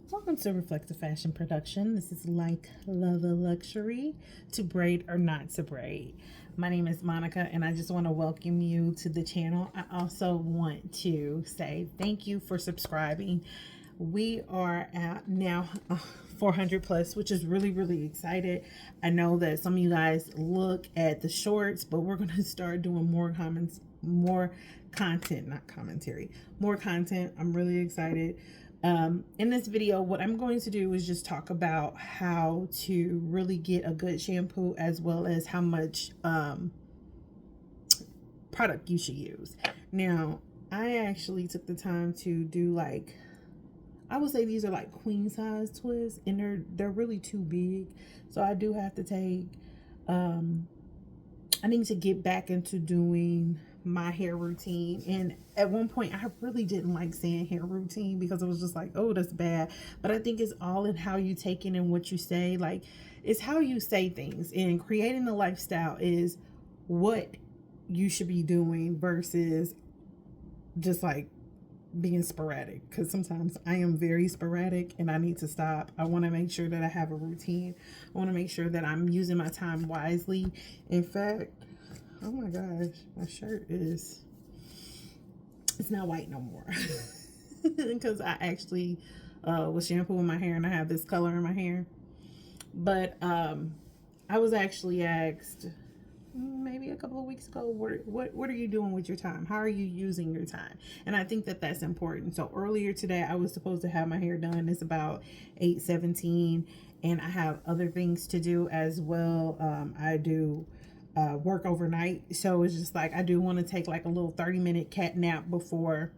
Welcome to Reflective Fashion Production. This is Like Love a Luxury, to braid or not to braid. My name is Monica and I just want to welcome you to the channel. I also want to say thank you for subscribing. We are at now 400 plus, which is really excited. I know that some of you guys look at the shorts, but we're going to start doing more content, not commentary, more content. I'm really excited. In this video, what I'm going to do is just talk about how to really get a good shampoo, as well as how much product you should use. Now, I actually took the time to do I would say these are like queen size twists, and they're really too big. So I do have to take, I need to get back into doing my hair routine. And at one point I really didn't like saying hair routine because it was just like, oh, that's bad. But I think it's all in how you take it and what you say. Like, it's how you say things, and creating a lifestyle is what you should be doing versus just like being sporadic, because sometimes I am very sporadic and I need to stop. I want to make sure that I have a routine. I want to make sure that I'm using my time wisely. In fact, oh my gosh, my shirt it's not white no more because I actually was shampooing my hair and I have this color in my hair. But I was actually asked maybe a couple of weeks ago, what are you doing with your time? How are you using your time? And I think that that's important. So earlier today I was supposed to have my hair done. It's about 8:17 and I have other things to do as well. I do work overnight, so it's just like I do want to take like a little 30-minute cat nap before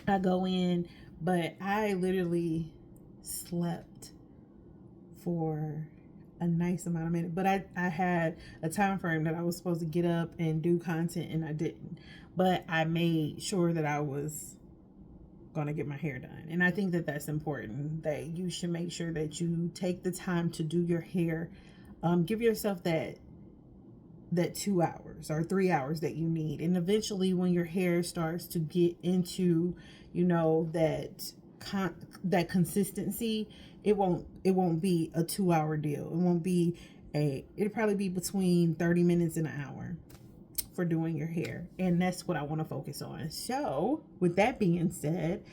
I go in. But I literally slept for a nice amount of minutes, but I had a time frame that I was supposed to get up and do content, and I didn't. But I made sure that I was gonna get my hair done, and I think that that's important, that you should make sure that you take the time to do your hair. Give yourself that 2 hours or 3 hours that you need, and eventually when your hair starts to get into, you know, that consistency, it won't be a 2 hour deal. It won't be it'll probably be between 30 minutes and an hour for doing your hair, and that's what I want to focus on. So with that being said,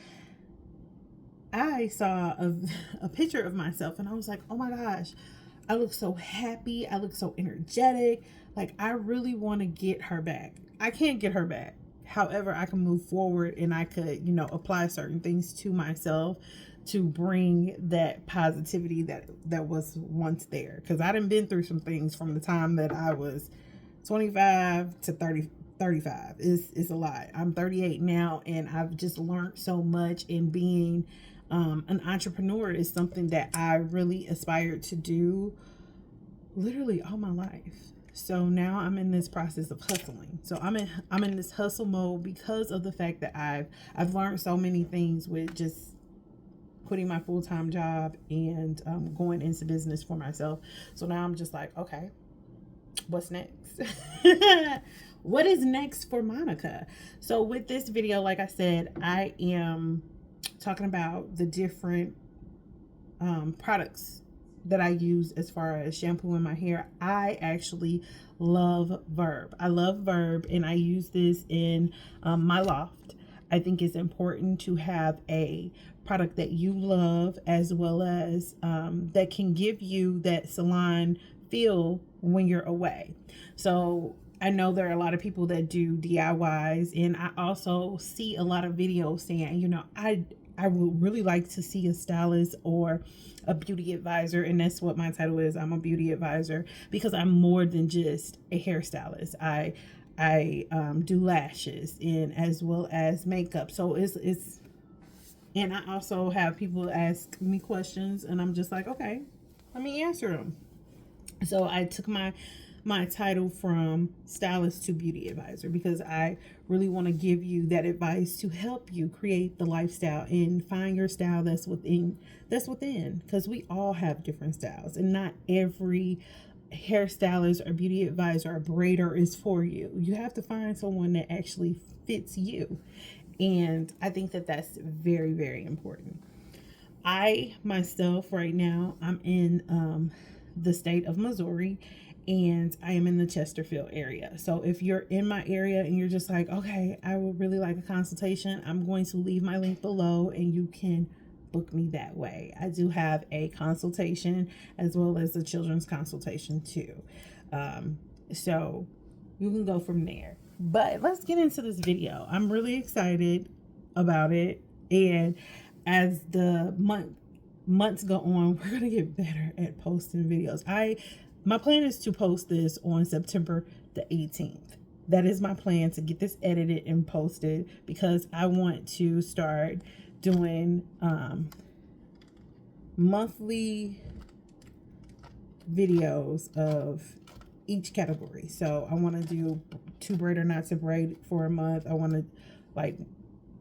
I saw a picture of myself and I was like, oh my gosh, I look so happy, I look so energetic. Like, I really want to get her back. I can't get her back. However, I can move forward and I could, you know, apply certain things to myself to bring that positivity that was once there. Because I done been through some things from the time that I was 25 to 35. It's a lot. I'm 38 now, and I've just learned so much. In being an entrepreneur is something that I really aspired to do literally all my life. So now I'm in this process of hustling. So I'm in this hustle mode because of the fact that I've learned so many things with just quitting my full-time job and going into business for myself. So now I'm just like, okay, what's next? What is next for Monica? So with this video, like I said, I am talking about the different products that I use as far as shampoo in my hair. I actually love Verb. I love Verb, and I use this in my loft. I think it's important to have a product that you love, as well as that can give you that salon feel when you're away. So I know there are a lot of people that do DIYs, and I also see a lot of videos saying, you know, I would really like to see a stylist or a beauty advisor. And that's what my title is. I'm a beauty advisor because I'm more than just a hairstylist. I do lashes and as well as makeup. So it's and I also have people ask me questions, and I'm just like, okay, let me answer them. So I took my title from stylist to beauty advisor because I really want to give you that advice to help you create the lifestyle and find your style that's within, because we all have different styles, and not every hairstylist or beauty advisor or braider is for you. You have to find someone that actually fits you, and I think that that's very important. I myself right now, I'm in the state of Missouri, and I am in the Chesterfield area. So if you're in my area and you're just like, okay, I would really like a consultation, I'm going to leave my link below and you can book me that way. I do have a consultation as well as a children's consultation too. So you can go from there. But let's get into this video. I'm really excited about it, and as the months go on, we're gonna get better at posting videos. My plan is to post this on September the 18th. That is my plan, to get this edited and posted, because I want to start doing monthly videos of each category. So I want to do to braid or not to braid for a month. I want to, like,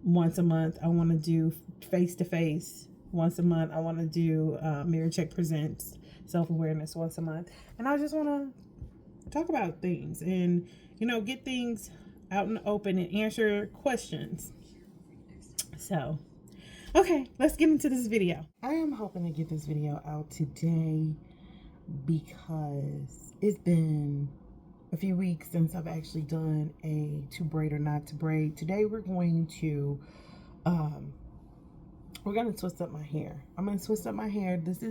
once a month. I want to do face to face once a month. I want to do Mirror Check Presents self-awareness once a month. And I just want to talk about things and, you know, get things out in the open and answer questions. So, okay, let's get into this video. I am hoping to get this video out today because it's been a few weeks since I've actually done a to braid or not to braid. Today we're going to twist up my hair. I'm going to twist up my hair. This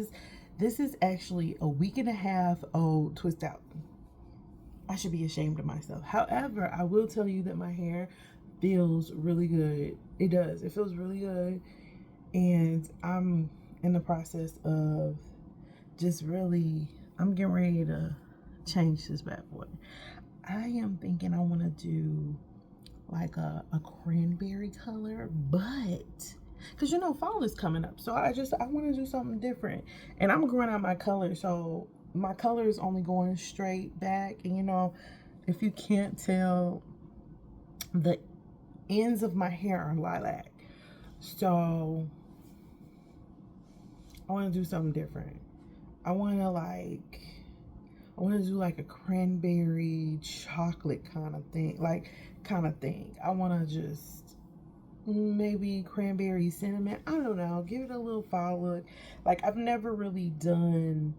is actually a week and a half old twist out. I should be ashamed of myself. However, I will tell you that my hair feels really good. It does. It feels really good. And I'm in the process of just really, I'm getting ready to change this bad boy. I am thinking I want to do like a cranberry color, but because, you know, fall is coming up, so I want to do something different. And I'm growing out my color, so my color is only going straight back. And, you know, if you can't tell, the ends of my hair are lilac, so I want to do something different. I want to do like a cranberry chocolate kind of thing. I want to just maybe cranberry cinnamon. I don't know. Give it a little fall look. Like, I've never really done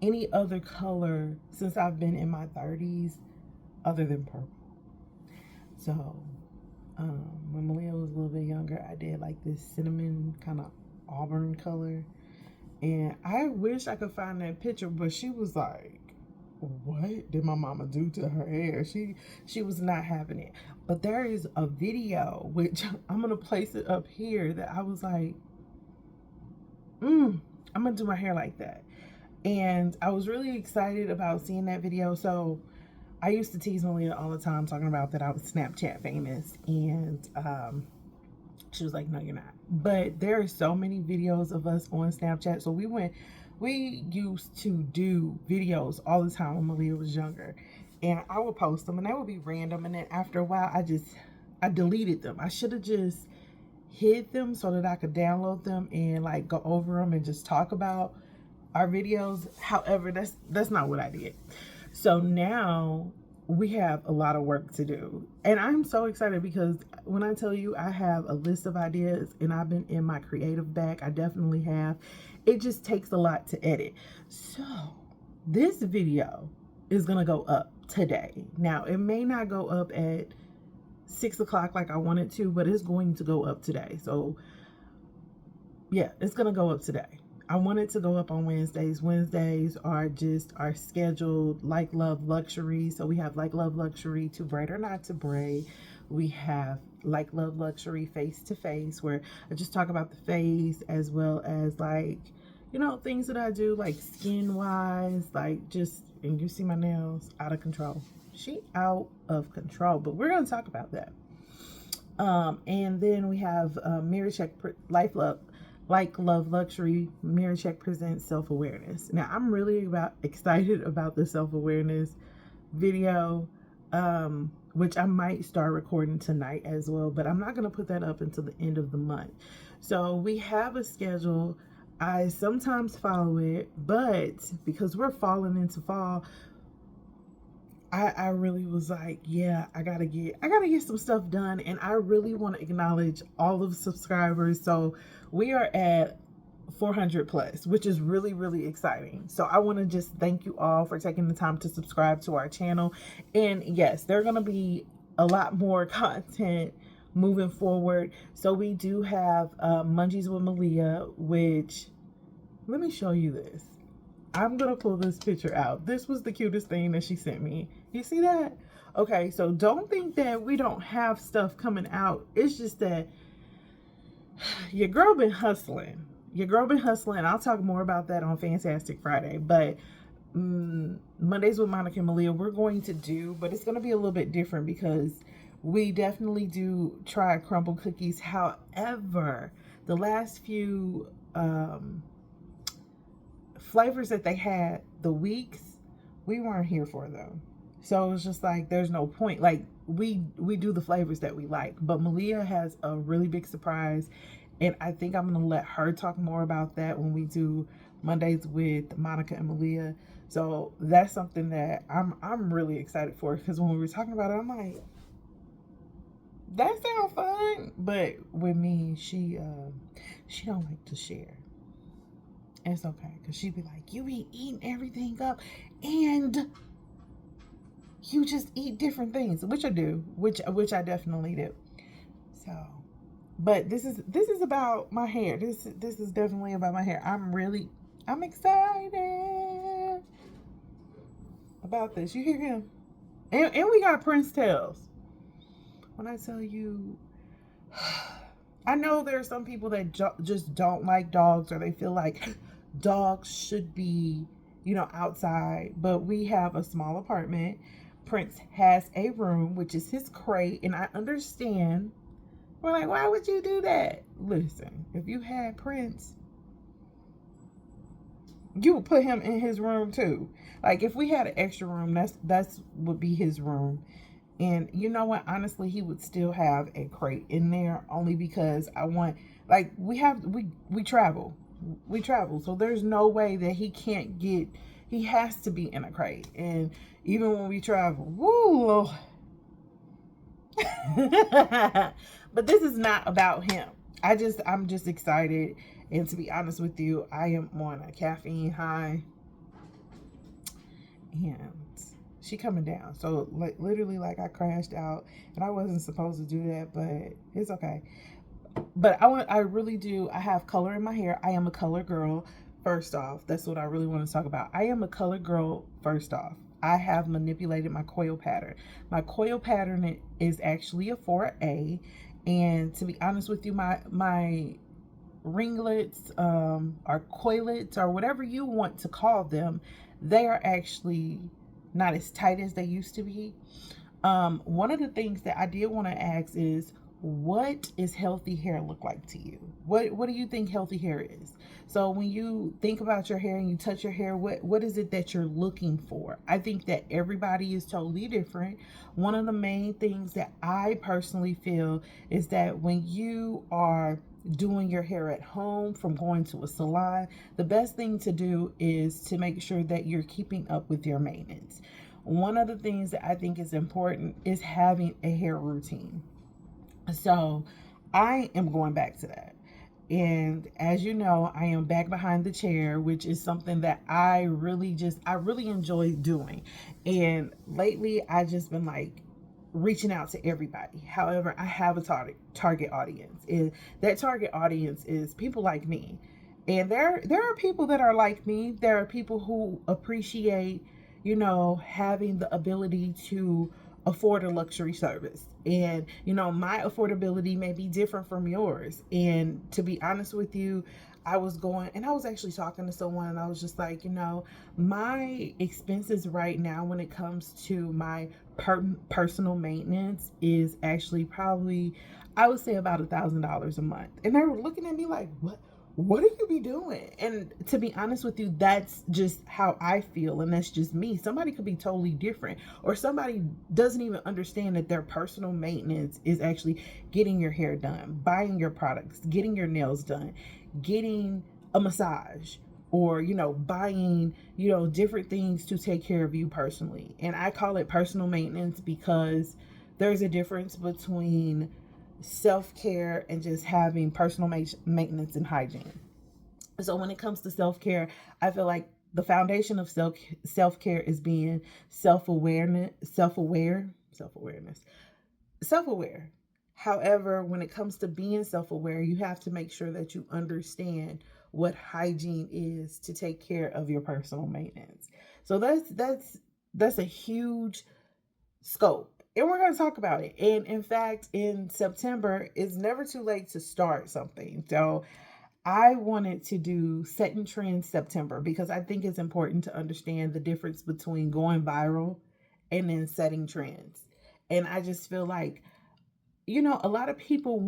any other color since I've been in my 30s other than purple. So, when Malia was a little bit younger, I did like this cinnamon kind of auburn color. And I wish I could find that picture, but she was like, what did my mama do to her hair? She was not having it. But there is a video, which I'm going to place it up here, that I was like, I'm going to do my hair like that. And I was really excited about seeing that video. So I used to tease Malia all the time talking about that I was Snapchat famous. And she was like, no, you're not. But there are so many videos of us on Snapchat. So we used to do videos all the time when Malia was younger. And I would post them and they would be random. And then after a while, I deleted them. I should have just hid them so that I could download them and like go over them and just talk about our videos. However, that's not what I did. So now we have a lot of work to do. And I'm so excited because when I tell you I have a list of ideas and I've been in my creative bag, I definitely have. It just takes a lot to edit. So this video is going to go up today. Now, it may not go up at 6 o'clock like I wanted to, but it's going to go up today. So yeah, it's going to go up today. I want it to go up on Wednesdays. Wednesdays are just our scheduled Like Love Luxury. So we have Like Love Luxury to braid or not to braid. We have Like Love Luxury face to face, where I just talk about the face as well as, like, you know, things that I do like skin wise, like just, and you see my nails out of control. She out of control, but we're going to talk about that. And then we have Mirror Check Like Love Luxury Mirror Check Presents Self-Awareness. Now, I'm really excited about the self-awareness video, which I might start recording tonight as well, but I'm not going to put that up until the end of the month. So we have a schedule. I sometimes follow it, but because we're falling into fall, I really was like, yeah, I gotta get some stuff done. And I really want to acknowledge all of the subscribers. So we are at 400 plus, which is really, really exciting. So I want to just thank you all for taking the time to subscribe to our channel. And yes, there are going to be a lot more content moving forward. So we do have Munchies with Malia, which, let me show you this. I'm going to pull this picture out. This was the cutest thing that she sent me. You see that? Okay, so don't think that we don't have stuff coming out. It's just that your girl been hustling. Your girl been hustling. I'll talk more about that on Fantastic Friday. But Mondays with Monica and Malia, we're going to do, but it's going to be a little bit different because we definitely do try crumble cookies. However, the last few flavors that they had, the weeks, we weren't here for them. So it's just like, there's no point. Like, we do the flavors that we like, but Malia has a really big surprise, and I think I'm gonna let her talk more about that when we do Mondays with Monica and Malia. So that's something that I'm really excited for, because when we were talking about it, I'm like, that sounds fun. But with me, she don't like to share. It's okay, because she'd be like, you be eating everything up, and you just eat different things, which I do, which I definitely do. So, but this is about my hair. This is definitely about my hair. I'm excited about this. You hear him? And we got Prince Tails. When I tell you, I know there are some people that just don't like dogs, or they feel like dogs should be, outside, but we have a small apartment. Prince has a room, which is his crate, and I understand. We're like, why would you do that? Listen, if you had Prince, you would put him in his room too. Like, if we had an extra room, that's would be his room. And you know what? Honestly, he would still have a crate in there, only because I want, like, we travel. We travel. So there's no way that he has to be in a crate. And even when we travel, woo, Lord. But this is not about him. I'm just excited. And to be honest with you, I am on a caffeine high. And she coming down. So like, literally, like, I crashed out, and I wasn't supposed to do that, but it's okay. But I really do. I have color in my hair. I am a color girl. First off, that's what I really want to talk about. I am a color girl. First off, I have manipulated my coil pattern. My coil pattern is actually a 4A. And to be honest with you, my ringlets, or coilets, or whatever you want to call them, they are actually not as tight as they used to be. One of the things that I did want to ask is, what is healthy hair look like to you? What do you think healthy hair is? So when you think about your hair and you touch your hair, what is it that you're looking for? I think that everybody is totally different. One of the main things that I personally feel is that when you are doing your hair at home from going to a salon, the best thing to do is to make sure that you're keeping up with your maintenance. One of the things that I think is important is having a hair routine. So I am going back to that. And as you know, I am back behind the chair, which is something that I really enjoy doing. And lately I just been like reaching out to everybody. However, I have a target audience. And that target audience is people like me. And there are people that are like me. There are people who appreciate, having the ability to afford a luxury service. And, my affordability may be different from yours. And to be honest with you, I was actually talking to someone, and I was just like, my expenses right now when it comes to my personal maintenance is actually probably, I would say, about $1,000 a month. And they were looking at me like, what do you be doing? And to be honest with you, that's just how I feel, and that's just me. Somebody could be totally different, or somebody doesn't even understand that their personal maintenance is actually getting your hair done, buying your products, getting your nails done, getting a massage, or buying different things to take care of you personally. And I call it personal maintenance because there's a difference between self-care and just having personal maintenance and hygiene. So when it comes to self-care, I feel like the foundation of self-care is being self-awareness, self-awareness, self-aware. However, when it comes to being self-aware, you have to make sure that you understand what hygiene is to take care of your personal maintenance. So that's a huge scope. And we're going to talk about it. And in fact, in September, it's never too late to start something. So I wanted to do Setting Trends September because I think it's important to understand the difference between going viral and then setting trends. And I just feel like, a lot of people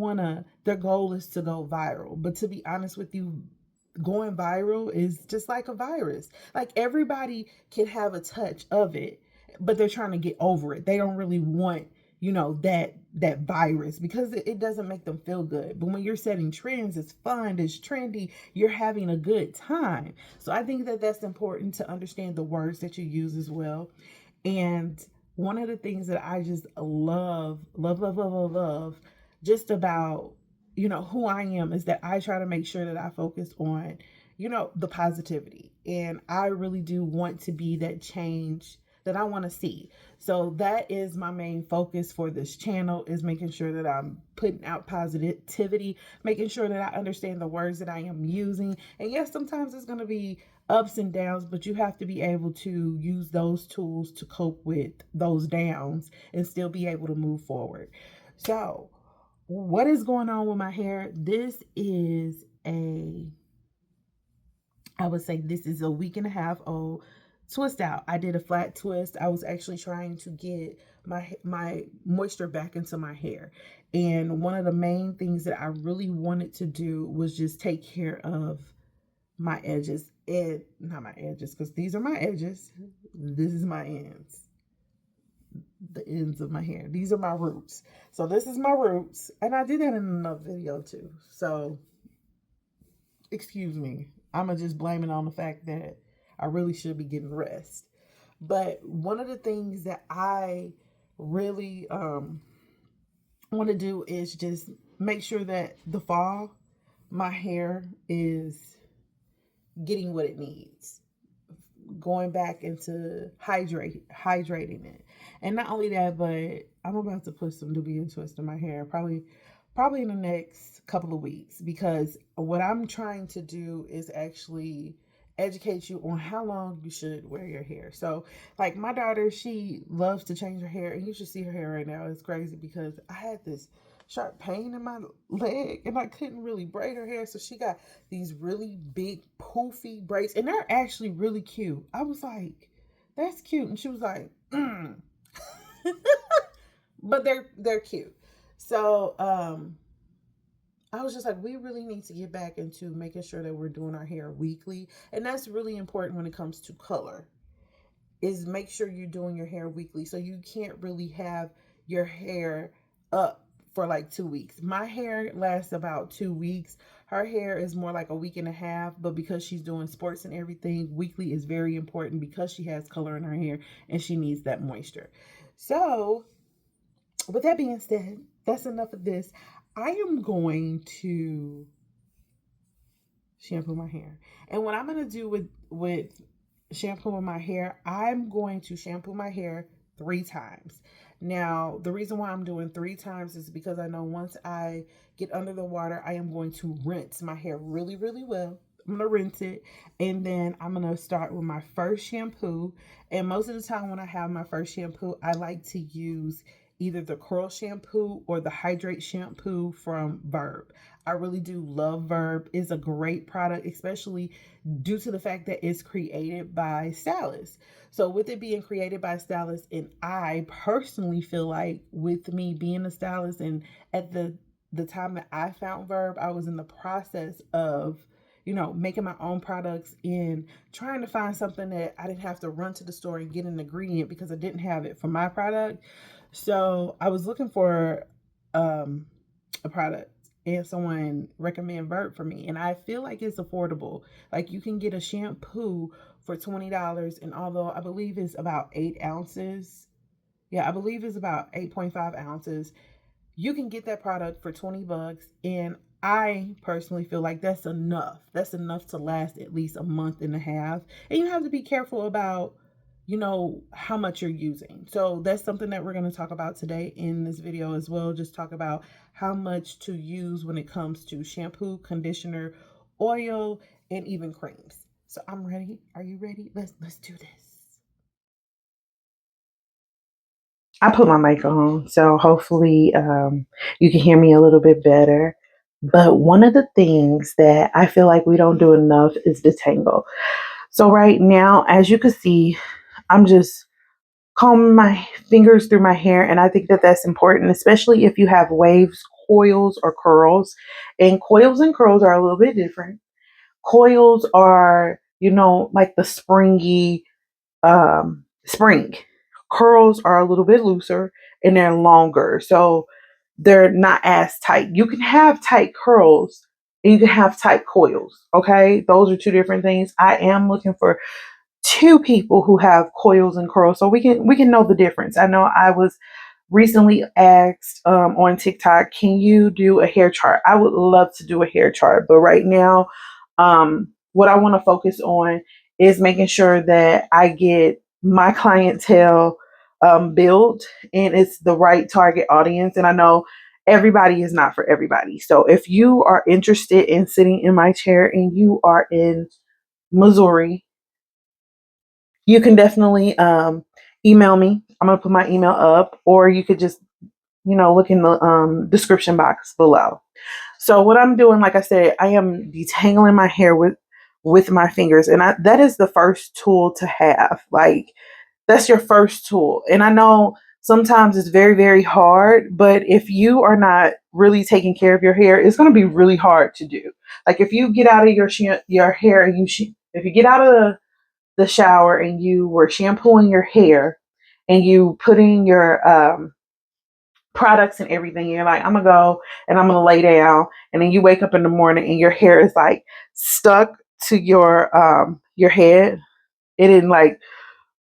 their goal is to go viral. But to be honest with you, going viral is just like a virus. Like everybody can have a touch of it, but they're trying to get over it. They don't really want, that virus because it doesn't make them feel good. But when you're setting trends, it's fun, it's trendy, you're having a good time. So I think that that's important to understand the words that you use as well. And one of the things that I just love just about, who I am is that I try to make sure that I focus on, the positivity. And I really do want to be that change that I want to see. So that is my main focus for this channel, is making sure that I'm putting out positivity, making sure that I understand the words that I am using. And yes, sometimes it's going to be ups and downs, but you have to be able to use those tools to cope with those downs and still be able to move forward. So, what is going on with my hair? I would say this is a week and a half old twist out. I did a flat twist. I was actually trying to get my moisture back into my hair. And one of the main things that I really wanted to do was just take care of my edges. And not my edges, because these are my edges. This is my ends. The ends of my hair. These are my roots. So this is my roots. And I did that in another video too. So excuse me. I'm going to just blame it on the fact that I really should be getting rest. But one of the things that I really want to do is just make sure that the fall, my hair is getting what it needs. Going back into hydrating it. And not only that, but I'm about to put some Nubian twist in my hair probably in the next couple of weeks, because what I'm trying to do is actually educate you on how long you should wear your hair. So like my daughter, she loves to change her hair, and you should see her hair right now. It's crazy because I had this sharp pain in my leg and I couldn't really braid her hair. So she got these really big poofy braids, and they're actually really cute. I was like, that's cute. And she was like, but they're cute. So I was just like, we really need to get back into making sure that we're doing our hair weekly. And that's really important when it comes to color, is make sure you're doing your hair weekly. So you can't really have your hair up for like 2 weeks. My hair lasts about 2 weeks. Her hair is more like a week and a half, but because she's doing sports and everything, weekly is very important because she has color in her hair and she needs that moisture. So with that being said, that's enough of this. I am going to shampoo my hair. And what I'm going to do with shampooing my hair, I'm going to shampoo my hair 3 times. Now, the reason why I'm doing 3 times is because I know once I get under the water, I am going to rinse my hair really, really well. I'm going to rinse it, and then I'm going to start with my first shampoo. And most of the time when I have my first shampoo, I like to use either the curl shampoo or the hydrate shampoo from Verb. I really do love Verb. It's a great product, especially due to the fact that it's created by stylists. So with it being created by stylists, and I personally feel like with me being a stylist, and at the time that I found Verb, I was in the process of making my own products and trying to find something that I didn't have to run to the store and get an ingredient because I didn't have it for my product. So I was looking for a product, and someone recommended Verb for me, and I feel like it's affordable. Like you can get a shampoo for $20, and although I believe it's about 8 ounces, I believe it's about 8.5 ounces. You can get that product for $20, and I personally feel like that's enough. That's enough to last at least a month and a half. And you have to be careful about, how much you're using. So that's something that we're going to talk about today in this video as well. Just talk about how much to use when it comes to shampoo, conditioner, oil, and even creams. So I'm ready. Are you ready? Let's do this. I put my mic on, so hopefully you can hear me a little bit better. But one of the things that I feel like we don't do enough is detangle. So right now, as you can see, I'm just combing my fingers through my hair, and I think that that's important, especially if you have waves, coils, or curls. And coils and curls are a little bit different. Coils are, like the springy spring. Curls are a little bit looser and they're longer, so they're not as tight. You can have tight curls and you can have tight coils. Okay, those are two different things. I am looking for two people who have coils and curls so we can know the difference. I know I was recently asked on TikTok, can you do a hair chart? I would love to do a hair chart, but right now, what I want to focus on is making sure that I get my clientele built and it's the right target audience. And I know everybody is not for everybody. So if you are interested in sitting in my chair and you are in Missouri, you can definitely email me. I'm going to put my email up, or you could just, look in the description box below. So what I'm doing, like I said, I am detangling my hair with my fingers, and that is the first tool to have. Like, that's your first tool. And I know sometimes it's very, very hard, but if you are not really taking care of your hair, it's going to be really hard to do. Like if you get out of your hair and if you get out of the shower and you were shampooing your hair and you putting your products and everything, and you're like, I'm gonna go and I'm gonna lay down, and then you wake up in the morning and your hair is like stuck to your head. It didn't like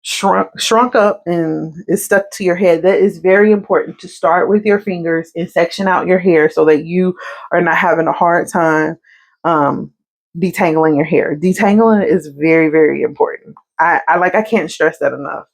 shrunk up and is stuck to your head. That is very important to start with your fingers and section out your hair so that you are not having a hard time um, detangling your hair. Detangling is very, very important. I can't stress that enough.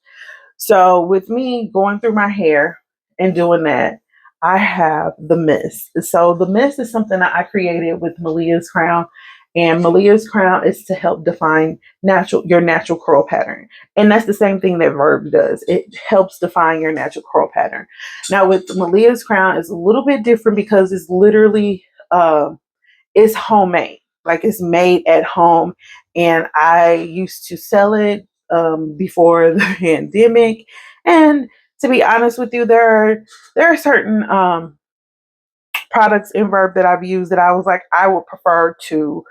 So with me going through my hair and doing that, I have the mist. So the mist is something that I created with Malia's Crown. And Malia's Crown is to help define your natural curl pattern. And that's the same thing that Verb does. It helps define your natural curl pattern. Now with Malia's Crown, it's a little bit different because it's literally it's homemade. Like it's made at home. And I used to sell it before the pandemic. And to be honest with you, there are certain products in Verb that I've used that I was like, I would prefer to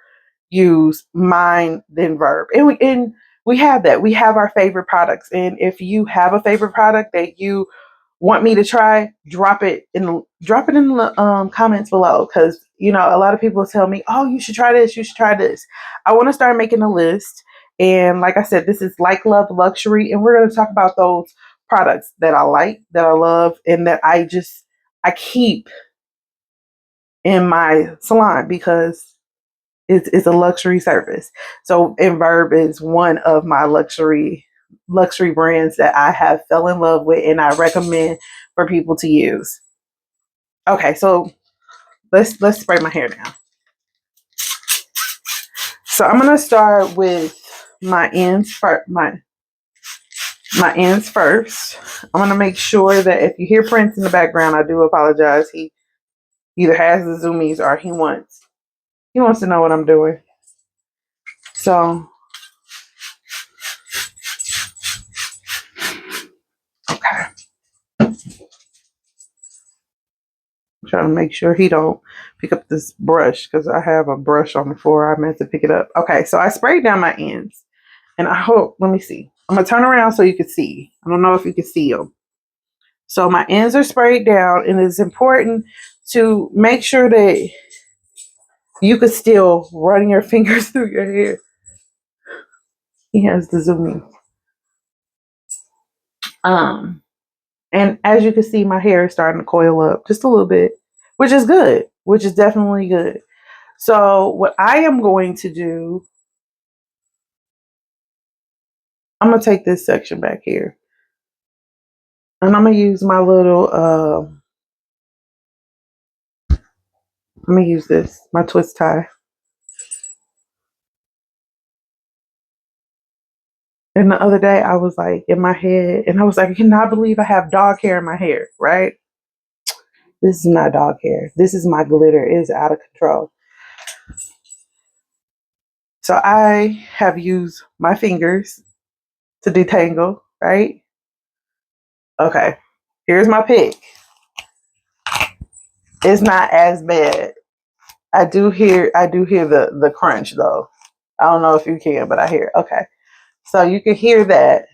use mine than Verb. And we have that. We have our favorite products. And if you have a favorite product that you want me to try, drop it in the comments below, because a lot of people tell me, oh, you should try this, you should try this. I want to start making a list, and like I said, this is Like Love Luxury, and we're going to talk about those products that I like, that I love, and that I keep in my salon because it's a luxury service. So, and Verb is one of my luxury brands that I have fell in love with and I recommend for people to use. Okay, so let's spray my hair down. So I'm gonna start with my ends first. My ends first. I'm gonna make sure that if you hear Prince in the background, I do apologize. He either has the zoomies or he wants to know what I'm doing. So okay. Trying to make sure he don't pick up this brush because I have a brush on the floor. I meant to pick it up. Okay, so I sprayed down my ends, and I hope. Let me see. I'm gonna turn around so you can see. I don't know if you can see them. So my ends are sprayed down, and it's important to make sure that you can still run your fingers through your hair. He has the zoom in. And as you can see, my hair is starting to coil up just a little bit, which is good. which is definitely good. So what I am going to do, I'm going to take this section back here. And I'm going to use my little, let me use this, my twist tie. And the other day I was like in my head and I was like, I cannot believe I have dog hair in my hair, right? This is not dog hair. This is my glitter. It is out of control. So I have used my fingers to detangle, right? Okay. Here's my pick. It's not as bad. I do hear the crunch though. I don't know if you can, but I hear it. Okay. So you can hear that.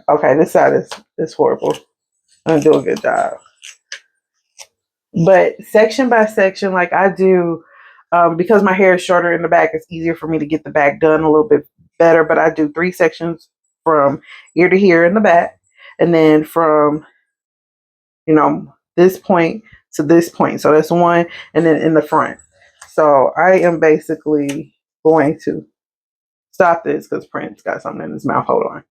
Okay, this side is horrible. I'm gonna do a good job. But section by section, like I do, because my hair is shorter in the back, it's easier for me to get the back done a little bit better. But I do 3 sections from ear to here in the back, and then from this point to this point. So that's one, and then in the front. So I am basically going to stop this because Prince got something in his mouth. Hold on.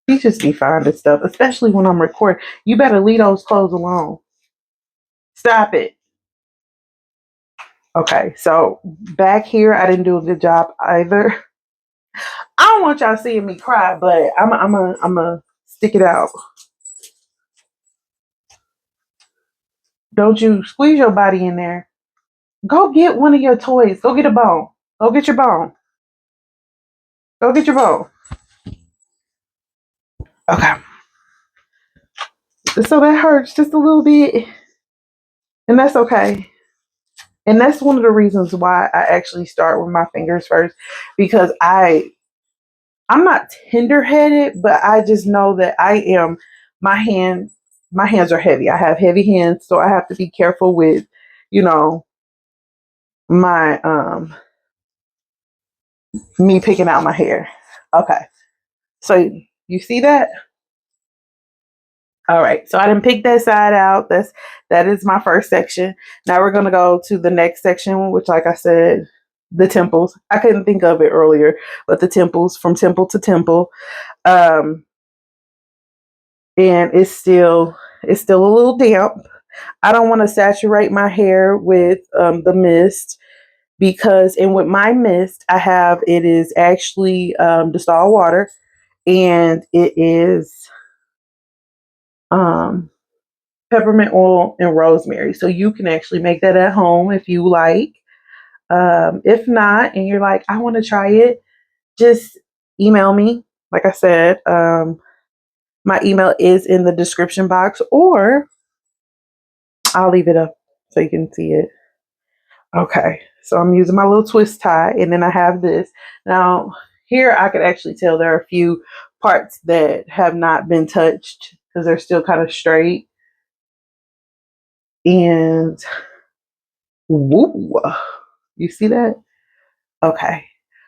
He just be finding stuff, especially when I'm recording. You better leave those clothes alone. Stop it. Okay, so back here, I didn't do a good job either. I don't want y'all seeing me cry, but I'm a stick it out. Don't you squeeze your body in there. Go get one of your toys. Go get a bone. Go get your bone. Go get your bone. Okay. So that hurts just a little bit, and that's okay. And that's one of the reasons why I actually start with my fingers first, because I'm not tender headed, but I just know that I am. My hands are heavy. I have heavy hands, so I have to be careful with, you know, my me picking out my hair. Okay, so you see that? All right, so I didn't pick that side out. That is my first section. Now we're gonna go to the next section, which, like I said, the temples. I couldn't think of it earlier, but the temples, from temple to temple. Um, and it's still a little damp. I don't want to saturate my hair with the mist, because, and with my mist, it is actually distilled water, and it is um, peppermint oil and rosemary. So you can actually make that at home if you like. If not, and you're like, I want to try it, just email me. Like I said, my email is in the description box, or I'll leave it up so you can see it. Okay, so I'm using my little twist tie, and then I have this. Now, here I could actually tell there are a few parts that have not been touched because they're still kind of straight. And woo, you see that? Okay.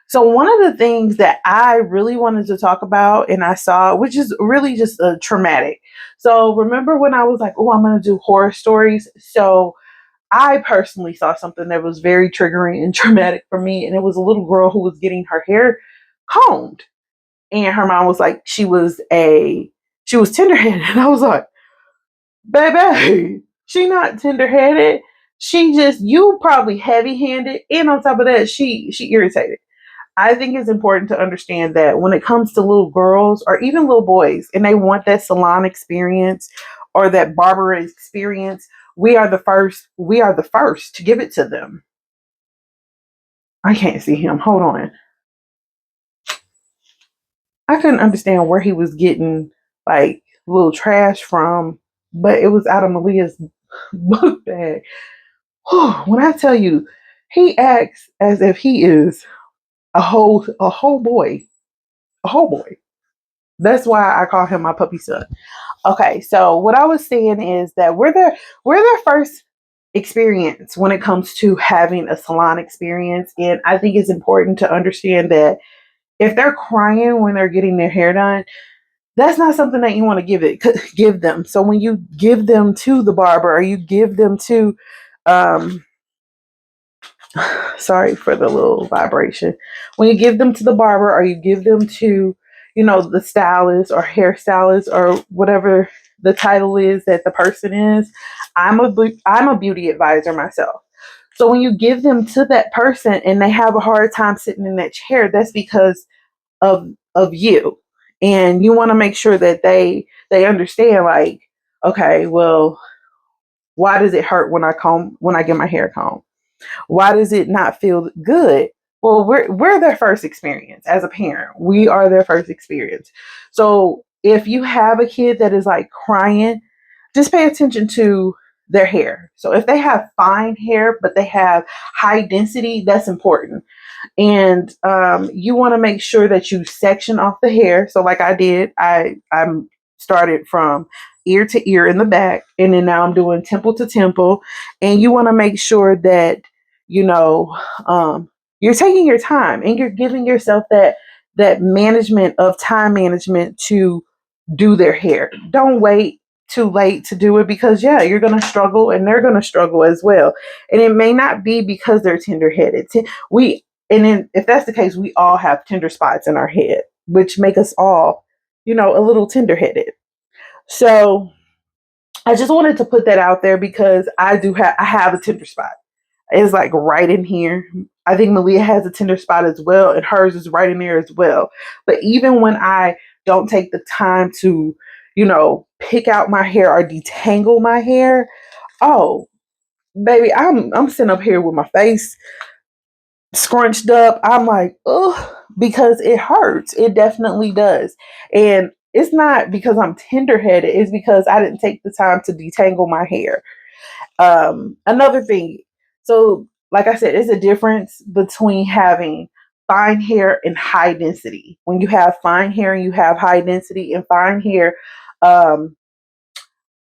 So one of the things that I really wanted to talk about, and I saw, which is really just a traumatic. So remember when I was like, oh, I'm going to do horror stories? So I personally saw something that was very triggering and traumatic for me. And it was a little girl who was getting her hair combed. And her mom was like, she was tender-headed. And I was like, baby, she not tender-headed. She just, you probably heavy-handed. And on top of that, she irritated. I think it's important to understand that when it comes to little girls or even little boys, and they want that salon experience or that barber experience, we are the first. We are the first to give it to them. I can't see him. Hold on. I couldn't understand where he was getting like little trash from, but it was out of Malia's book bag. When I tell you, he acts as if he is a whole boy, a whole boy. That's why I call him my puppy son. Okay, so what I was saying is that we're their first experience when it comes to having a salon experience, and I think it's important to understand that if they're crying when they're getting their hair done, that's not something that you want to give them. So when you give them to the barber, or you give them to, um, sorry for the little vibration. When you give them to the barber, or you give them to, the stylist or hairstylist or whatever the title is that the person is, I'm a beauty advisor myself. So when you give them to that person and they have a hard time sitting in that chair, that's because of you. And you want to make sure that they understand, like, okay, well, why does it hurt when I get my hair combed? Why does it not feel good? Well, we're their first experience as a parent. We are their first experience. So if you have a kid that is like crying, just pay attention to their hair. So if they have fine hair but they have high density, that's important. And you want to make sure that you section off the hair. So like I did, I'm started from ear to ear in the back, and then now I'm doing temple to temple. And you want to make sure that you know you're taking your time and you're giving yourself that management of time management to do their hair. Don't wait too late to do it, because yeah, you're going to struggle and they're going to struggle as well. And it may not be because they're tender headed. We and then if that's the case, we all have tender spots in our head, which make us all, a little tender headed. So I just wanted to put that out there, because I have a tender spot. It's like right in here. I think Malia has a tender spot as well, and hers is right in there as well. But even when I don't take the time to, pick out my hair or detangle my hair, oh baby, I'm sitting up here with my face scrunched up. I'm like, oh, because it hurts. It definitely does. And it's not because I'm tender headed, it's because I didn't take the time to detangle my hair. Another thing, so like I said, it's a difference between having fine hair and high density. When you have fine hair and you have high density and fine hair, um,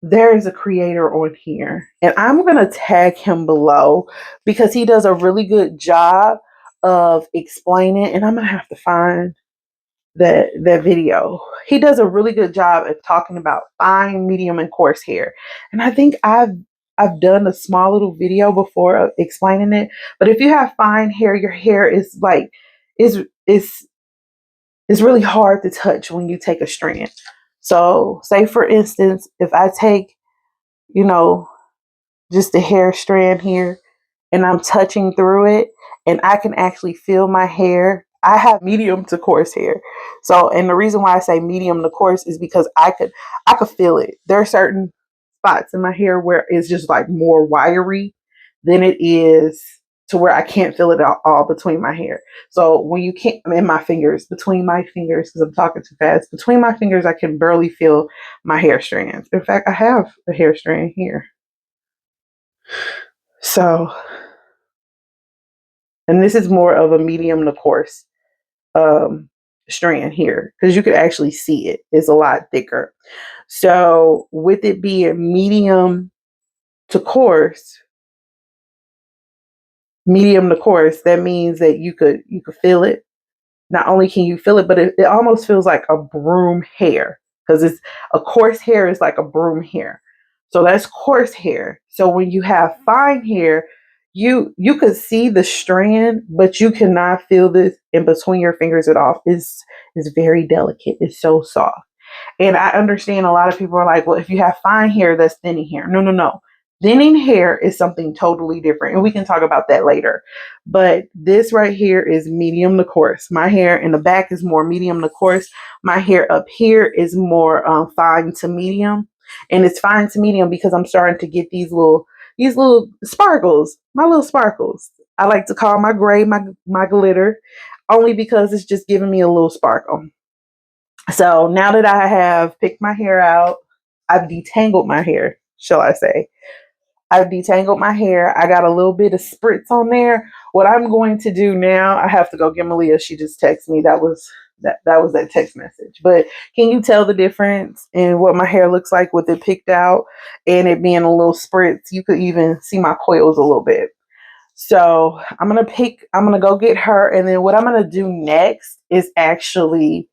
there is a creator on here, and I'm going to tag him below because he does a really good job of explaining, and I'm going to have to find that video. He does a really good job of talking about fine, medium, and coarse hair. And I think I've done a small little video before of explaining it. But if you have fine hair, your hair is like is is really hard to touch when you take a strand. So say for instance, if I take, you know, just a hair strand here and I'm touching through it and I can actually feel my hair. I have medium to coarse hair. So, and the reason why I say medium to coarse is because I could feel it. There are certain spots in my hair where it's just like more wiry than it is to where I can't feel it all between my hair. So when you can't, in my fingers, between my fingers, because I'm talking too fast, between my fingers, I can barely feel my hair strands. In fact, I have a hair strand here. So, and this is more of a medium to coarse um, strand here, because you could actually see it. It's a lot thicker. So with it being to coarse, medium to coarse, that means that you could feel it. Not only can you feel it, but it almost feels like a broom hair, because it's a coarse hair is like a broom hair. So that's coarse hair. So when you have fine hair, you could see the strand, but you cannot feel this in between your fingers at all. It's very delicate. It's so soft. And I understand a lot of people are like, well, if you have fine hair, that's thinning hair. No, no, no. Thinning hair is something totally different. And we can talk about that later. But this right here is medium to coarse. My hair in the back is more medium to coarse. My hair up here is more fine to medium. And it's fine to medium because I'm starting to get these little sparkles, my little sparkles. I like to call my gray my glitter, only because it's just giving me a little sparkle. So now that I have picked my hair out, I've detangled my hair, shall I say. I've detangled my hair. I got a little bit of spritz on there. What I'm going to do now, I have to go get Malia. She just texted me. That was that text message. But can you tell the difference in what my hair looks like with it picked out and it being a little spritz? You could even see my coils a little bit. So I'm gonna go get her, and then what I'm gonna do next is actually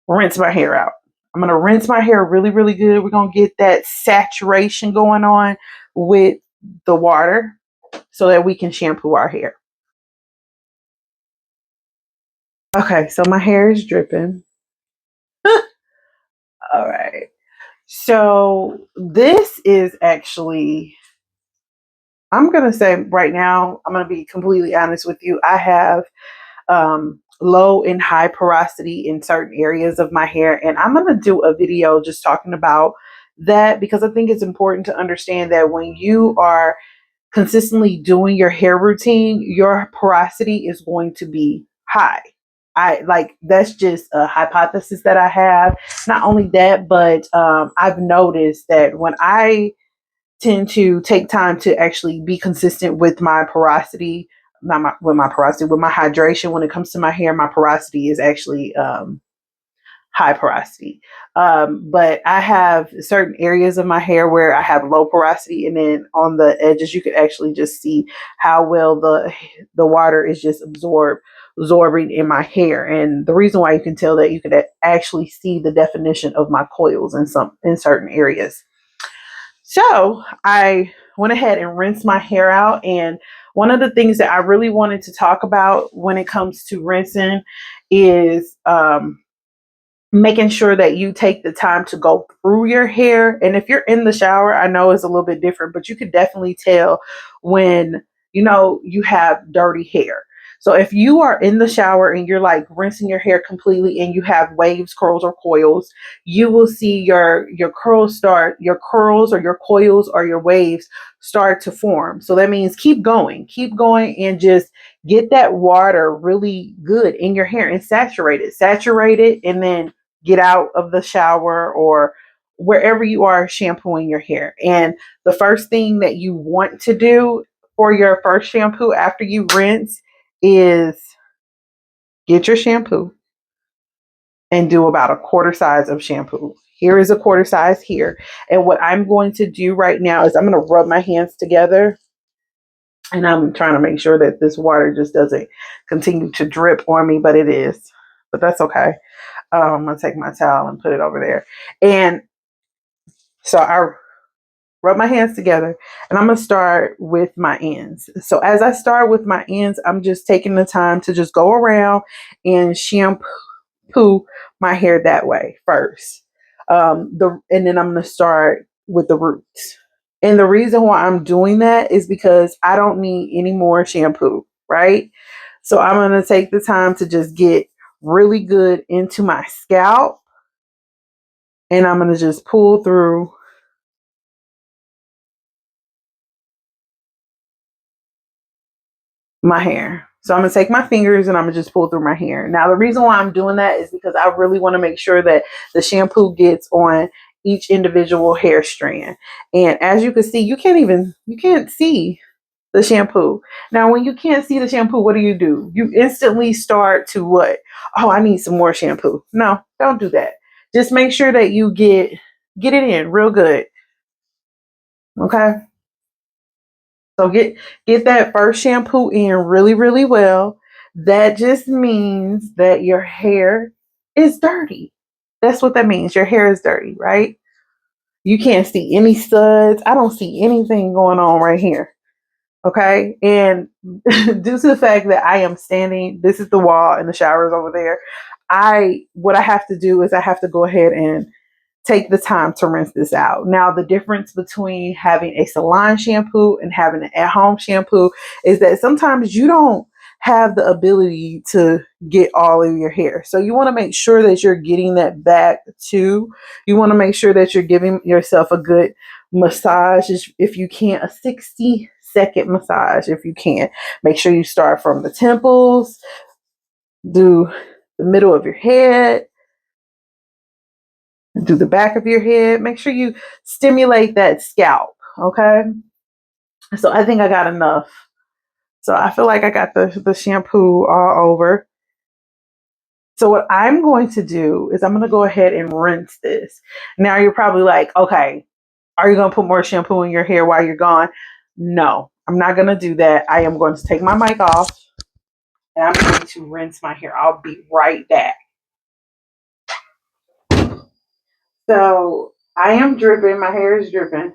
rinse my hair out. I'm going to rinse my hair really, really good. We're going to get that saturation going on with the water so that we can shampoo our hair. Okay, so my hair is dripping. All right. So this is actually, I'm going to say right now, I'm going to be completely honest with you. I have low and high porosity in certain areas of my hair. And I'm going to do a video just talking about that because I think it's important to understand that when you are consistently doing your hair routine, your porosity is going to be high. I like that's just a hypothesis that I have. Not only that, but I've noticed that when I tend to take time to actually be consistent with my porosity, not my, with my porosity, with my hydration. When it comes to my hair, my porosity is actually high porosity. But I have certain areas of my hair where I have low porosity, and then on the edges, you can actually just see how well the water is just absorbing in my hair. And the reason why you can tell that, you can actually see the definition of my coils in certain areas. So I went ahead and rinsed my hair out. And one of the things that I really wanted to talk about when it comes to rinsing is making sure that you take the time to go through your hair. And if you're in the shower, I know it's a little bit different, but you could definitely tell when, you have dirty hair. So if you are in the shower and you're like rinsing your hair completely and you have waves, curls, or coils, you will see your curls or your coils or your waves start to form. So that means keep going and just get that water really good in your hair and saturate it, and then get out of the shower or wherever you are shampooing your hair. And the first thing that you want to do for your first shampoo after you rinse is get your shampoo and do about a quarter size of shampoo. Here is a quarter size here. And what I'm going to do right now is I'm going to rub my hands together, and I'm trying to make sure that this water just doesn't continue to drip on me, but it is. But that's okay. I'm going to take my towel and put it over there. And so I rub my hands together, and I'm going to start with my ends. So as I start with my ends, I'm just taking the time to just go around and shampoo my hair that way first. And then I'm going to start with the roots. And the reason why I'm doing that is because I don't need any more shampoo, right? So I'm going to take the time to just get really good into my scalp, and I'm going to just pull through my hair. So I'm going to take my fingers and I'm going to just pull through my hair. Now, the reason why I'm doing that is because I really want to make sure that the shampoo gets on each individual hair strand. And as you can see, you can't see the shampoo. Now, when you can't see the shampoo, what do? You instantly start to what? Oh, I need some more shampoo. No, don't do that. Just make sure that you get it in real good. Okay? So get that first shampoo in really, really well. That just means that your hair is dirty. That's what that means. Your hair is dirty, right? You can't see any studs. I don't see anything going on right here. Okay. And due to the fact that I am standing, this is the wall and the shower is over there. What I have to do is I have to go ahead and take the time to rinse this out. Now, the difference between having a salon shampoo and having an at-home shampoo is that sometimes you don't have the ability to get all of your hair. So you want to make sure that you're getting that back too. You want to make sure that you're giving yourself a good massage if you can, a 60-second massage if you can. Make sure you start from the temples, do the middle of your head, do the back of your head. Make sure you stimulate that scalp. Okay. So I think I got enough. So I feel like I got the shampoo all over. So what I'm going to do is I'm going to go ahead and rinse this. Now you're probably like, okay, are you going to put more shampoo in your hair while you're gone? No, I'm not going to do that. I am going to take my mic off and I'm going to rinse my hair. I'll be right back. So I am dripping. My hair is dripping,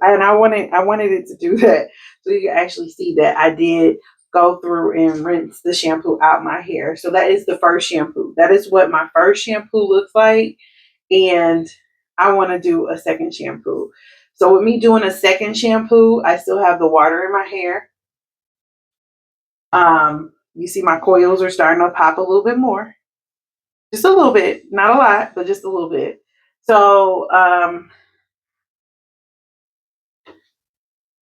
and I wanted it to do that so you can actually see that I did go through and rinse the shampoo out my hair. So that is the first shampoo. That is what my first shampoo looks like, and I want to do a second shampoo. So with me doing a second shampoo, I still have the water in my hair. You see my coils are starting to pop a little bit more, just a little bit, not a lot, but just a little bit. So I'm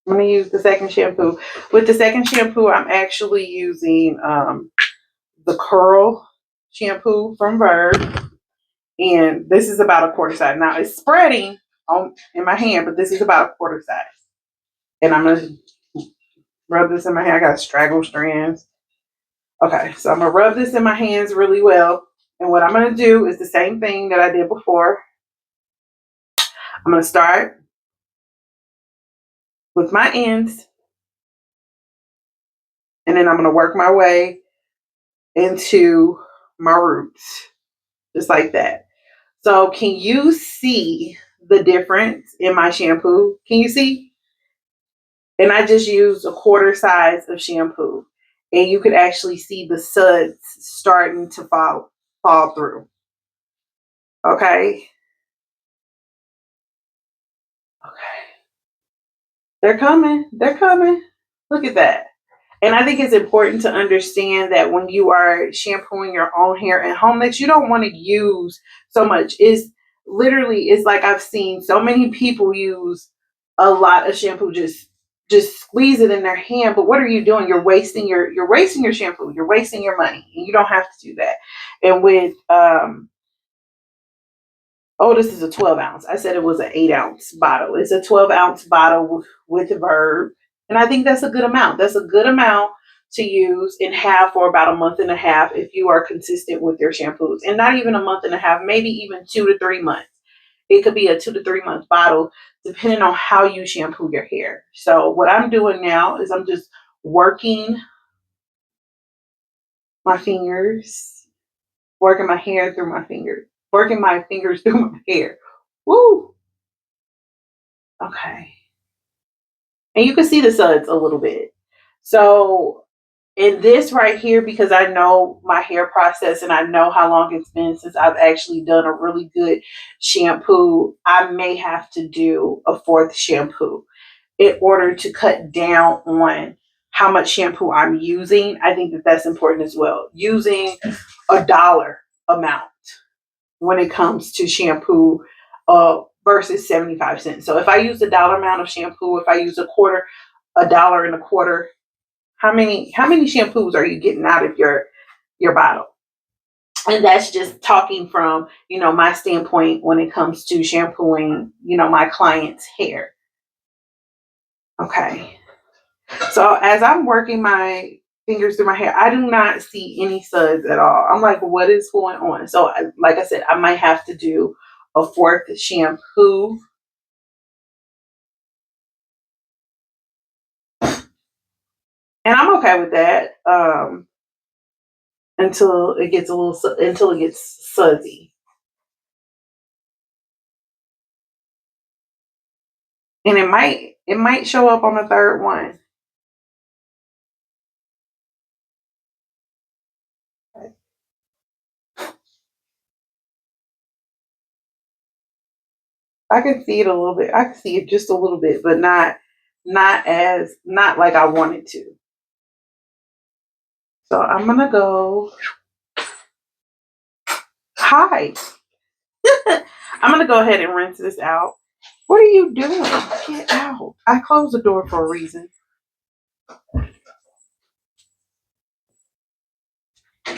going to use the second shampoo. With the second shampoo, I'm actually using the curl shampoo from Verb. And this is about a quarter size. Now it's spreading in my hand, but this is about a quarter size. And I'm going to rub this in my hair. I got straggle strands. Okay, so I'm going to rub this in my hands really well. And what I'm going to do is the same thing that I did before. I'm going to start with my ends, and then I'm going to work my way into my roots, just like that. So can you see the difference in my shampoo? Can you see? And I just used a quarter size of shampoo. And you could actually see the suds starting to fall through. Okay. Okay. They're coming. They're coming. Look at that. And I think it's important to understand that when you are shampooing your own hair at home, that you don't want to use so much. It's like I've seen so many people use a lot of shampoo, just squeeze it in their hand. But what are you doing? You're wasting your shampoo. You're wasting your money. And you don't have to do that. And with oh, this is a 12 ounce. I said it was an 8 ounce bottle. It's a 12-ounce bottle with Verb. And I think that's a good amount. That's a good amount to use and have for about a month and a half if you are consistent with your shampoos. And not even a month and a half, maybe even 2 to 3 months. It could be a 2 to 3 month bottle depending on how you shampoo your hair. So what I'm doing now is I'm just working my fingers, working my hair through my fingers, working my fingers through my hair. Woo! Okay. And you can see the suds a little bit. So in this right here, because I know my hair process and I know how long it's been since I've actually done a really good shampoo, I may have to do a fourth shampoo in order to cut down on how much shampoo I'm using. I think that that's important as well. Using a dollar amount when it comes to shampoo versus 75 cents. So if I use a dollar amount of shampoo, if I use a dollar and a quarter, how many shampoos are you getting out of your bottle? And that's just talking from, my standpoint when it comes to shampooing, my client's hair. Okay. So as I'm working my fingers through my hair, I do not see any suds at all. I'm like, what is going on? So like I said, I might have to do a fourth shampoo. And I'm okay with that. Until it gets sudsy. And it might show up on the third one. I can see it a little bit. I can see it just a little bit, but not like I wanted to. So I'm gonna go hi. I'm gonna go ahead and rinse this out. What are you doing? Get out. I closed the door for a reason.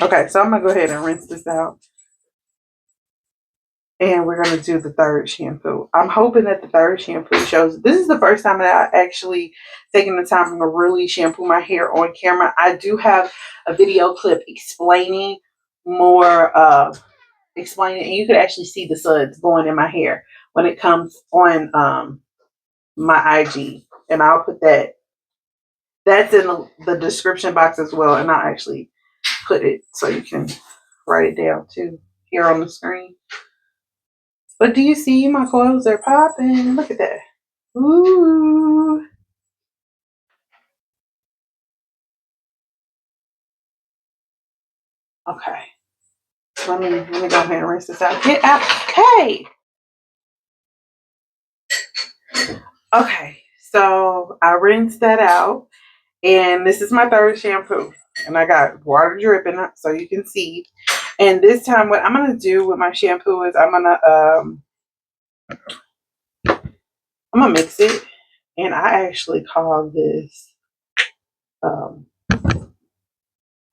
Okay, so I'm gonna go ahead and rinse this out. And we're gonna do the third shampoo. I'm hoping that the third shampoo shows. This is the first time that I actually taken the time to really shampoo my hair on camera. I do have a video clip explaining more, explaining, and you could actually see the suds going in my hair when it comes on my IG, and I'll put that. That's in the description box as well, and I'll actually put it so you can write it down too here on the screen. But do you see my coils are popping? Look at that. Ooh. Okay. Let me go ahead and rinse this out. Get out. Hey. Okay. So I rinsed that out. And this is my third shampoo. And I got water dripping so you can see. And this time what I'm gonna do with my shampoo is I'm gonna mix it. And I actually call this a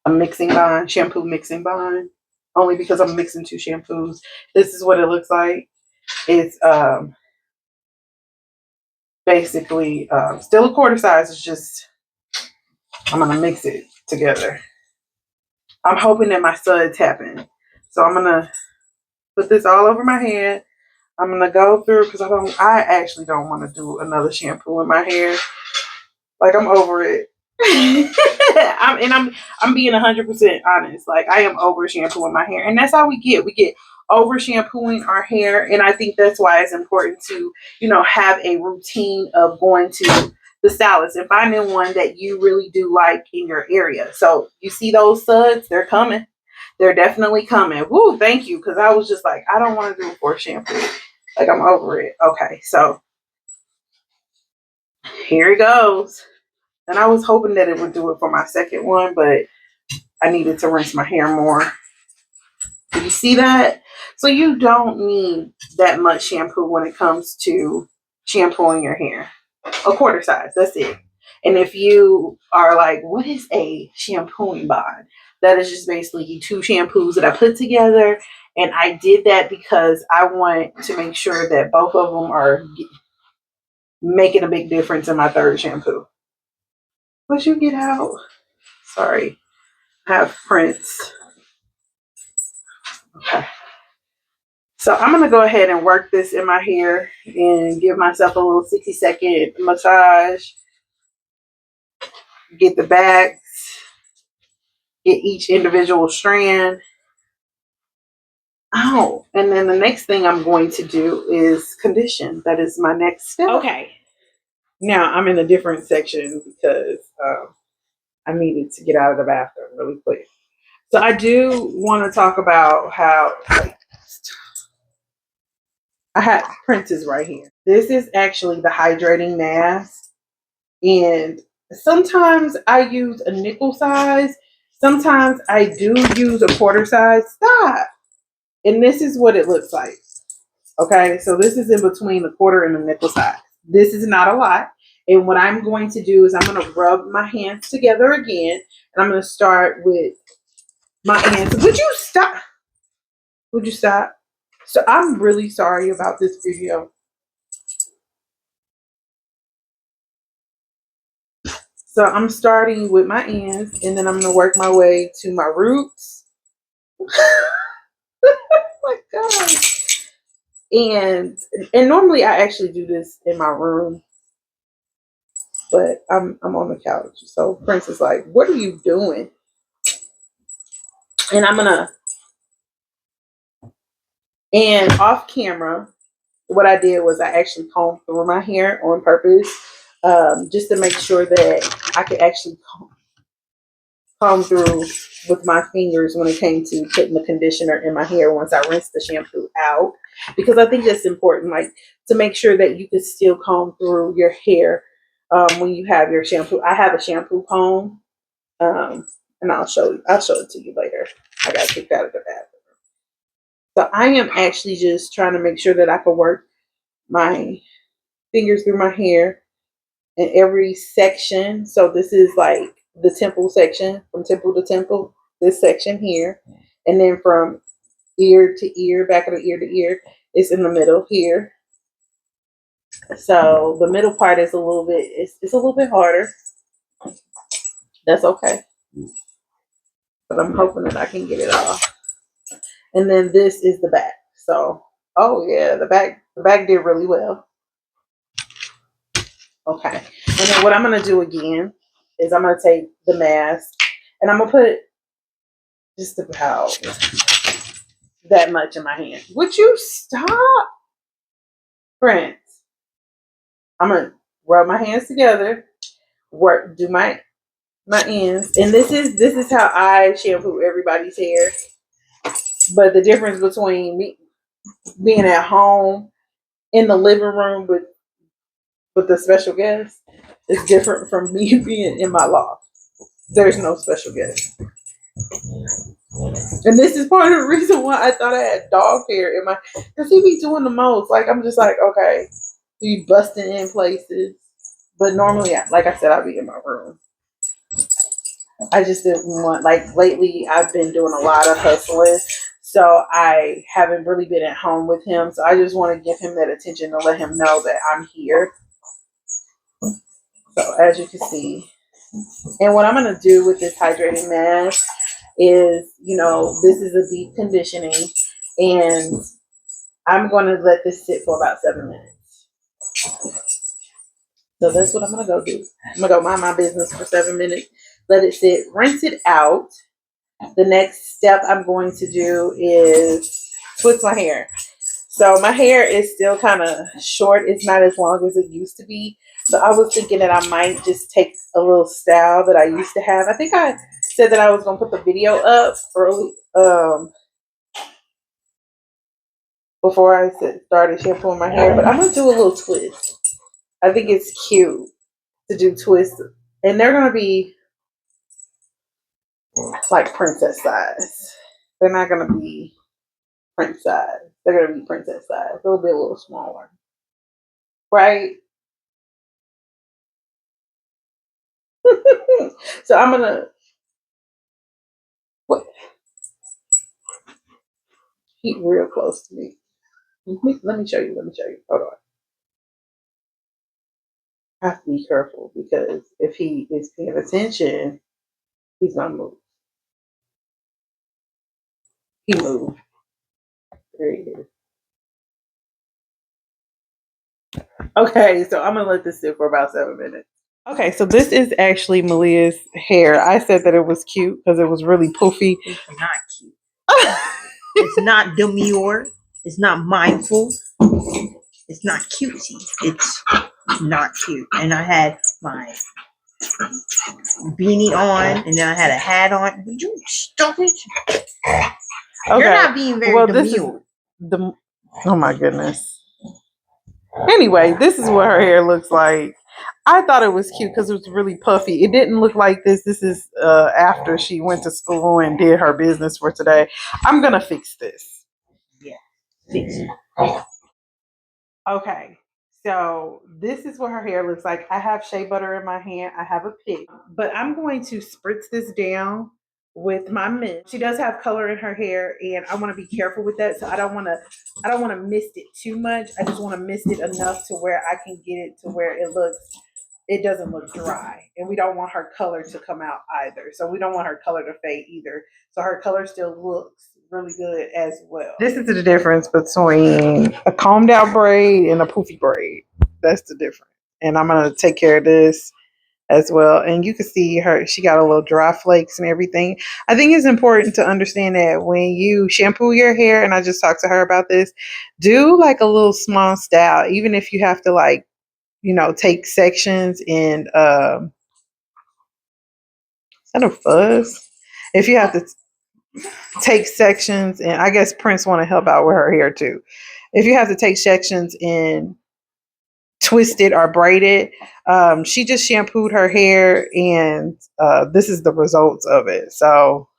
mixing bond, shampoo mixing bond. Only because I'm mixing two shampoos. This is what it looks like. It's basically still a quarter size. It's just I'm gonna mix it together. I'm hoping that my suds happen. So I'm gonna put this all over my head. I'm gonna go through because I actually don't want to do another shampoo in my hair. Like I'm over it. I'm being 100% honest. Like I am over shampooing my hair, and that's how we get. We get over shampooing our hair, and I think that's why it's important to have a routine of going to the stylist and finding one that you really do like in your area. So you see those suds? They're coming. They're definitely coming. Woo! Thank you, because I was just like, I don't want to do a fourth shampoo. Like I'm over it. Okay, so here it goes. And I was hoping that it would do it for my second one, but I needed to rinse my hair more. Do you see that? So you don't need that much shampoo when it comes to shampooing your hair. A quarter size, that's it. And if you are like, what is a shampooing bond? That is just basically two shampoos that I put together. And I did that because I want to make sure that both of them are making a big difference in my third shampoo. Would you get out? Sorry. I have prints. Okay. So I'm going to go ahead and work this in my hair and give myself a little 60-second massage. Get the backs. Get each individual strand. Oh, and then the next thing I'm going to do is condition. That is my next step. Okay. Now I'm in a different section because I needed to get out of the bathroom really quick. So I do want to talk about how I have prints right here. This is actually the hydrating mask. And sometimes I use a nickel size. Sometimes I do use a quarter size. Stop. And this is what it looks like. Okay, so this is in between the quarter and the nickel size. This is not a lot. And what I'm going to do is I'm going to rub my hands together again. And I'm going to start with my hands. Would you stop? Would you stop? So I'm really sorry about this video. So I'm starting with my ends, and then I'm going to work my way to my roots. Oh my God. And normally I actually do this in my room, but I'm on the couch. So Prince is like, what are you doing? And and off camera, what I did was I actually combed through my hair on purpose, just to make sure that I could actually comb through with my fingers when it came to putting the conditioner in my hair once I rinsed the shampoo out, because I think that's important, like to make sure that you can still comb through your hair when you have your shampoo. I have a shampoo comb, and I'll show it to you later. I got kicked out of the bathroom. So I am actually just trying to make sure that I can work my fingers through my hair in every section. So this is like the temple section, from temple to temple, this section here. And then from ear to ear, back of the ear to ear, is in the middle here. So the middle part is it's a little bit harder. That's okay. But I'm hoping that I can get it off. And then this is the back. So, oh yeah, the back did really well. Okay. And then what I'm going to do again is I'm going to take the mask and I'm going to put just about that much in my hand. Would you stop? Prince, I'm gonna rub my hands together, do my ends, and this is how I shampoo everybody's hair. But the difference between me being at home in the living room with the special guest is different from me being in my loft. There's no special guest. And this is part of the reason why I thought I had dog hair in my, because he be doing the most. Like, I'm just like, okay, he busting in places. But normally, like I said, I'll be in my room. I just didn't want, like, lately I've been doing a lot of hustling. So I haven't really been at home with him. So I just want to give him that attention to let him know that I'm here. So as you can see, and what I'm going to do with this hydrating mask is, this is a deep conditioning, and I'm going to let this sit for about 7 minutes. So that's what I'm going to go do. I'm going to go mind my business for 7 minutes, let it sit, rinse it out. The next step I'm going to do is twist my hair. So my hair is still kind of short. It's not as long as it used to be. So I was thinking that I might just take a little style that I used to have. I think I said that I was going to put the video up early, before I started shampooing my hair. But I'm going to do a little twist. I think it's cute to do twists. And they're going to be like princess size. They're not going to be Prince size. They're going to be princess size. They'll be a little smaller. Right? So I'm going to keep real close to me. Let me show you. Let me show you. Hold on. I have to be careful because if he is paying attention, he's going to move. He moved. There he is. Okay, so I'm going to let this sit for about 7 minutes. Okay, so this is actually Malia's hair. I said that it was cute because it was really poofy. It's not cute. It's not demure. It's not mindful. It's not cutesy. It's not cute. And I had my beanie on, and then I had a hat on. Would you stop it? Okay. You're not being very demure. This is the. Oh my goodness. Anyway, this is what her hair looks like. I thought it was cute because it was really puffy. It didn't look like this. This is after she went to school and did her business for today. I'm gonna fix this. Yeah, fix it. Okay, so this is what her hair looks like. I have shea butter in my hand. I have a pick, but I'm going to spritz this down with my mist. She does have color in her hair, and I want to be careful with that. So I don't want to mist it too much. I just want to mist it enough to where I can get it to where it doesn't look dry, and we don't want her color to come out either. So we don't want her color to fade either. So her color still looks really good as well. This is the difference between a combed out braid and a poofy braid. That's the difference. And I'm gonna take care of this as well. And you can see she got a little dry flakes and everything. I think it's important to understand that when you shampoo your hair, and I just talked to her about this, do like a little small style, even if you have to take sections and is that a fuzz? If you have to take sections, and I guess Prince want to help out with her hair too. If you have to take sections and twist it or braid it, she just shampooed her hair, and this is the results of it. So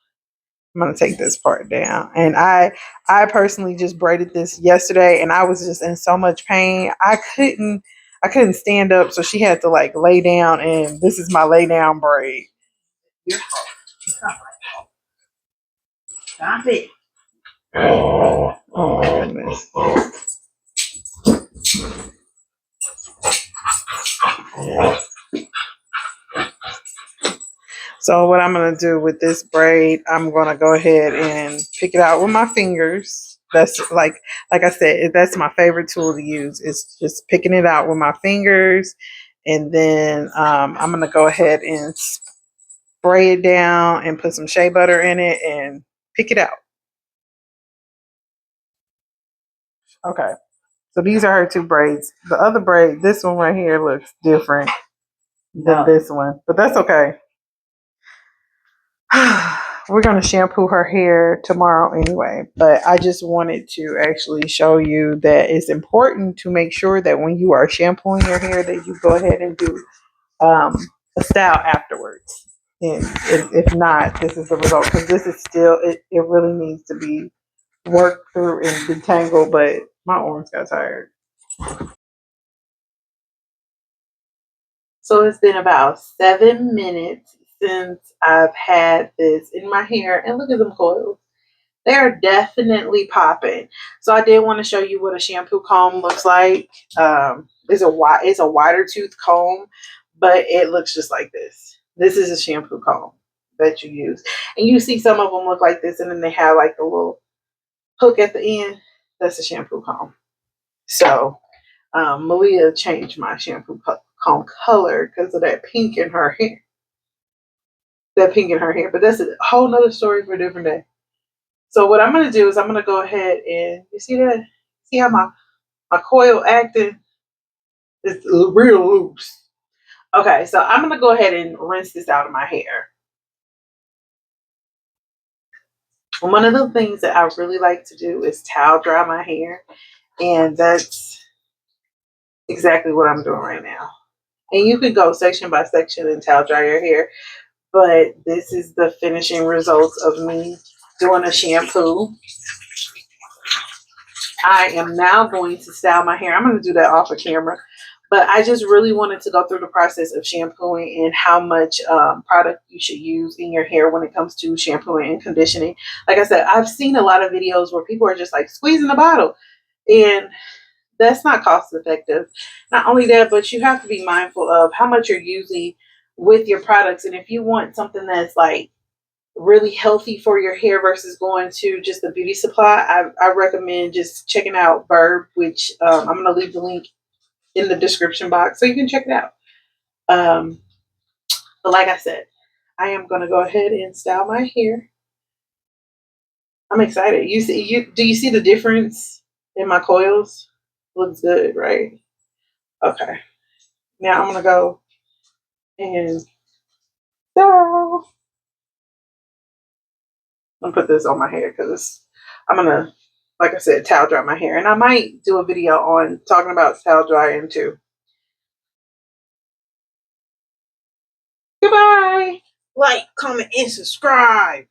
I'm gonna take this part down, and I personally just braided this yesterday, and I was just in so much pain. I couldn't stand up, so she had to like lay down, and this is my lay down braid. Your fault. It's not my fault. Stop it. Oh my goodness. So what I'm gonna do with this braid, I'm gonna go ahead and pick it out with my fingers. That's like I said, that's my favorite tool to use. It's just picking it out with my fingers, and then I'm gonna go ahead and spray it down and put some shea butter in it and pick it out. Okay. So these are her two braids. The other braid, this one right here looks different than this one, but that's okay. We're going to shampoo her hair tomorrow anyway, but I just wanted to actually show you that it's important to make sure that when you are shampooing your hair that you go ahead and do a style afterwards. And if not, this is the result, because this is still, it really needs to be worked through and detangled, but my arms got tired. So it's been about 7 minutes since I've had this in my hair, and look at them coils. They're definitely popping. So I did want to show you what a shampoo comb looks like. It's a wider tooth comb, but it looks just like this. This is a shampoo comb that you use, and you see some of them look like this, and then they have like the little hook at the end. That's a shampoo comb. So Malia changed my shampoo comb color because of that pink in her hair. That pink in her hair, but that's a whole nother story for a different day. So what I'm going to do is I'm going to go ahead and, you see that? See how my coil acting? It's real loose. Okay, so I'm going to go ahead and rinse this out of my hair. One of the things that I really like to do is towel dry my hair. And that's exactly what I'm doing right now. And you can go section by section and towel dry your hair. But this is the finishing results of me doing a shampoo. I am now going to style my hair. I'm going to do that off of camera. But I just really wanted to go through the process of shampooing and how much product you should use in your hair when it comes to shampooing and conditioning. Like I said, I've seen a lot of videos where people are just like squeezing a bottle. And that's not cost effective. Not only that, but you have to be mindful of how much you're using with your products. And if you want something that's like really healthy for your hair versus going to just the beauty supply, I recommend just checking out Verb, which I'm going to leave the link in the description box so you can check it out. But like I said, I am going to go ahead and style my hair. I'm excited. Do you see the difference in my coils? Looks good, right? Okay. Now I'm going to go and style. I'm gonna put this on my hair because I'm gonna, like I said, towel dry my hair, and I might do a video on talking about towel drying too. Goodbye. Like, comment, and subscribe.